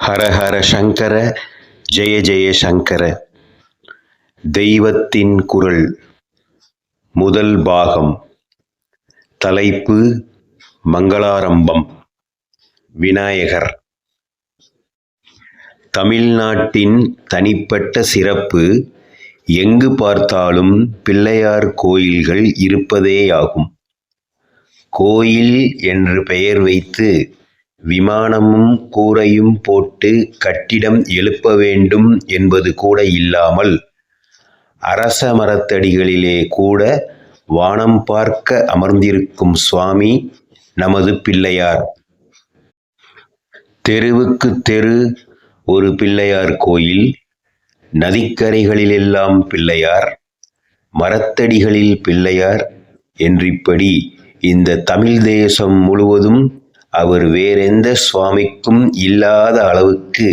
ஹர ஹர சங்கர, ஜெய ஜெய சங்கர. தெய்வத்தின் குரல் முதல் பாகம். தலைப்பு மங்களாரம்பம். விநாயகர். தமிழ்நாட்டின் தனிப்பட்ட சிறப்பு எங்கு பார்த்தாலும் பிள்ளையார் கோயில்கள் இருப்பதேயாகும். கோயில் என்று பெயர் வைத்து விமானமும் கூரையும் போட்டு கட்டிடம் எழுப்ப வேண்டும் என்பது கூட இல்லாமல் அரச மரத்தடிகளிலே கூட வானம் பார்க்க அமர்ந்திருக்கும் சுவாமி நமது பிள்ளையார். தெருவுக்கு தெரு ஒரு பிள்ளையார் கோயில், நதிக்கரைகளிலெல்லாம் பிள்ளையார், மரத்தடிகளில் பிள்ளையார் என்றிப்படி இந்த தமிழ் தேசம் முழுவதும் அவர் வேறெந்த சுவாமிக்கும் இல்லாத அளவுக்கு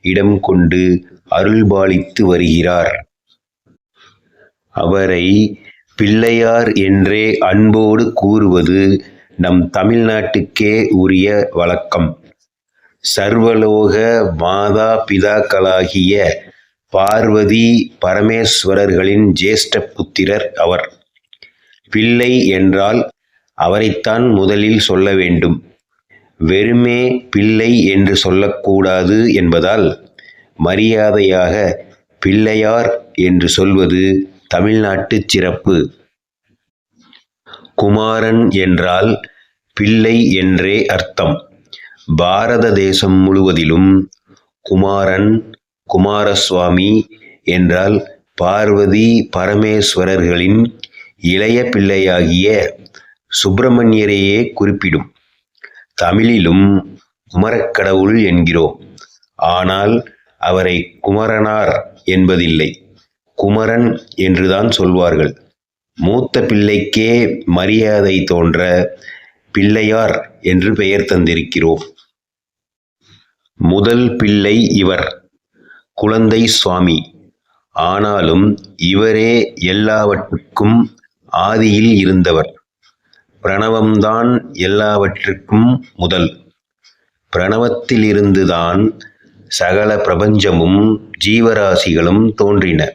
இடம் கொண்டு அருள்பாலித்து வருகிறார். அவரை பிள்ளையார் என்றே அன்போடு கூறுவது நம் தமிழ்நாட்டுக்கே உரிய வழக்கம். சர்வலோக மாதா பிதாக்களாகிய பார்வதி பரமேஸ்வரர்களின் ஜேஷ்ட புத்திரர் அவர். பிள்ளை என்றால் அவரைத்தான் முதலில் சொல்ல வேண்டும். வெறுமே பிள்ளை என்று சொல்லக்கூடாது என்பதால் மரியாதையாக பிள்ளையார் என்று சொல்வது தமிழ்நாட்டு சிறப்பு. குமாரன் என்றால் பிள்ளை என்றே அர்த்தம். பாரத தேசம் முழுவதிலும் குமாரன், குமாரசுவாமி என்றால் பார்வதி பரமேஸ்வரர்களின் இளைய பிள்ளையாகிய சுப்பிரமணியரையே குறிப்பிடும். தமிழிலும் குமரக்கடவுள் என்கிறோம். ஆனால் அவரை குமரனார் என்பதில்லை, குமரன் என்றுதான் சொல்வார்கள். மூத்த பிள்ளைக்கே மரியாதை தோன்ற பிள்ளையார் என்று பெயர் தந்திருக்கிறோம். முதல் பிள்ளை இவர், குழந்தை சுவாமி. ஆனாலும் இவரே எல்லாவற்றுக்கும் ஆதியில் இருந்தவர். பிரணவம்தான் எல்லாவற்றுக்கும் முதல். பிரணவத்திலிருந்துதான் சகல பிரபஞ்சமும் ஜீவராசிகளும் தோன்றின.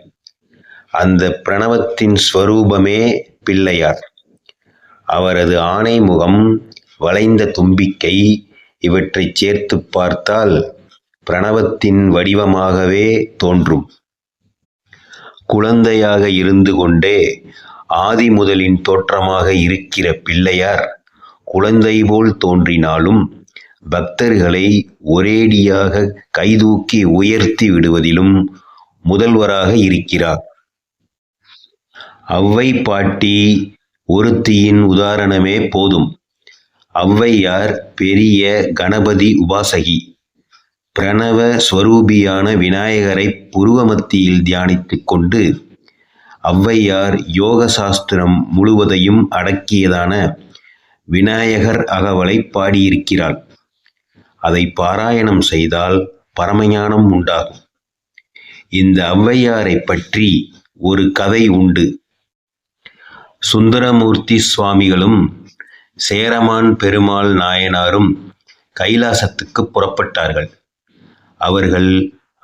அந்த பிரணவத்தின் ஸ்வரூபமே பிள்ளையார். அவரது ஆணைமுகம், வளைந்த தும்பிக்கை இவற்றை சேர்த்து பார்த்தால் பிரணவத்தின் வடிவமாகவே தோன்றும். குழந்தையாக இருந்து கொண்டே ஆதி முதலின் தோற்றமாக இருக்கிற பிள்ளையார் குழந்தை போல் தோன்றினாலும் பக்தர்களை ஒரேடியாக கைதூக்கி உயர்த்தி விடுவதிலும் முதல்வராக இருக்கிறார். ஔவை பாட்டி ஒருத்தியின் உதாரணமே போதும். ஔவையார் பெரிய கணபதி உபாசகி. பிரணவ ஸ்வரூபியான விநாயகரை புருவ மத்தியில் தியானித்துக் கொண்டு ஔவையார் யோக சாஸ்திரம் முழுவதையும் அடக்கியதான விநாயகர் அகவலை பாடியிருக்கிறாள். அதை பாராயணம் செய்தால் பரமஞானம் உண்டாகும். இந்த ஔவையாரை பற்றி ஒரு கதை உண்டு. சுந்தரமூர்த்தி சுவாமிகளும் சேரமான் பெருமாள் நாயனாரும் கைலாசத்துக்கு புறப்பட்டார்கள். அவர்கள்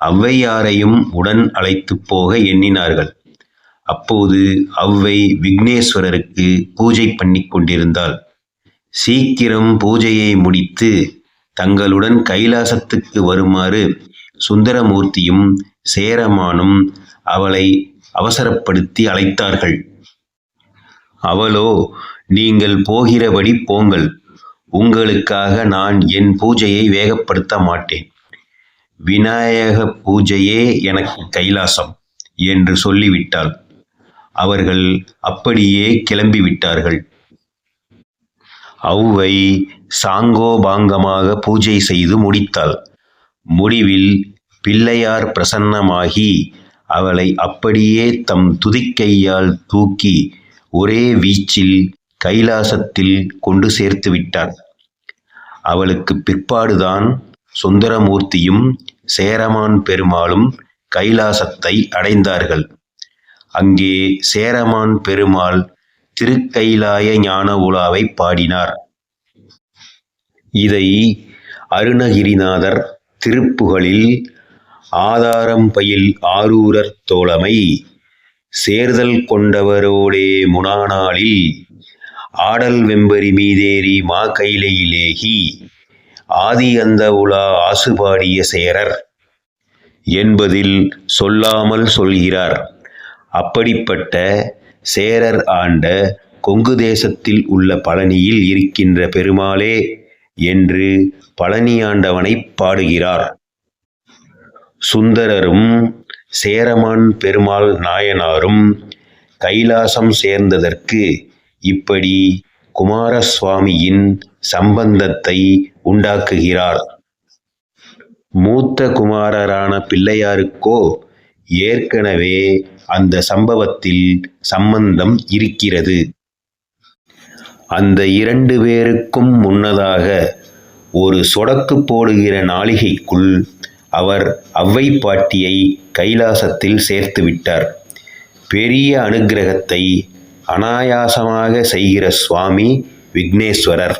ஔவையாரையும் உடன் அழைத்து போக எண்ணினார்கள். அப்போது ஔவை விக்னேஸ்வரருக்கு பூஜை பண்ணி கொண்டிருந்தாள். சீக்கிரம் பூஜையை முடித்து தங்களுடன் கைலாசத்துக்கு வருமாறு சுந்தரமூர்த்தியும் சேரமானும் அவளை அவசரப்படுத்தி அழைத்தார்கள். அவளோ, நீங்கள் போகிறபடி போங்கள், உங்களுக்காக நான் என் பூஜையை வேகப்படுத்த மாட்டேன். விநாயக பூஜையே எனக்கு கைலாசம் என்று சொல்லிவிட்டாள். அவர்கள் அப்படியே கிளம்பிவிட்டார்கள். ஔவை சாங்கோபாங்கமாக பூஜை செய்து முடித்தாள். முடிவில் பிள்ளையார் பிரசன்னமாகி அவளை அப்படியே தம் துதிக்கையால் தூக்கி ஒரே வீச்சில் கைலாசத்தில் கொண்டு சேர்த்து விட்டார். அவளுக்கு பிற்பாடுதான் சுந்தரமூர்த்தியும் சேரமான் பெருமாளும் கைலாசத்தை அடைந்தார்கள். அங்கே சேரமான் பெருமாள் திருக்கைலாய ஞான உலாவை பாடினார். இதை அருணகிரிநாதர் திருப்புகழில் ஆதாரம் பயில் ஆரூரர் தோழமை சேர்தல் கொண்டவரோடே முனாநாளில் ஆடல் வெம்பரி மீதேறி மா கைலையிலேகி ஆதி அந்த உலா ஆசுபாடிய சேரர் என்பதில் சொல்லாமல் சொல்கிறார். அப்படிப்பட்ட சேரர் ஆண்ட கொங்கு தேசத்தில் உள்ள பழனியில் இருக்கின்ற பெருமாளே என்று பழனியாண்டவனை பாடுகிறார். சுந்தரரும் சேரமான் பெருமாள் நாயனாரும் கைலாசம் சேர்ந்ததற்கு இப்படி குமாரசுவாமியின் சம்பந்தத்தை உண்டாக்குகிறார். மூத்த குமாரரான பிள்ளையாருக்கோ ஏற்கனவே அந்த சம்பவத்தில் சம்பந்தம் இருக்கிறது. அந்த 2 பேருக்கும் முன்னதாக ஒரு சொடக்கு போடுகிற நாளிகைக்குள் அவர் அவ்வை பாட்டியை கைலாசத்தில் சேர்த்துவிட்டார். பெரிய அனுக்கிரகத்தை அனாயாசமாக செய்கிற சுவாமி விக்னேஸ்வரர்.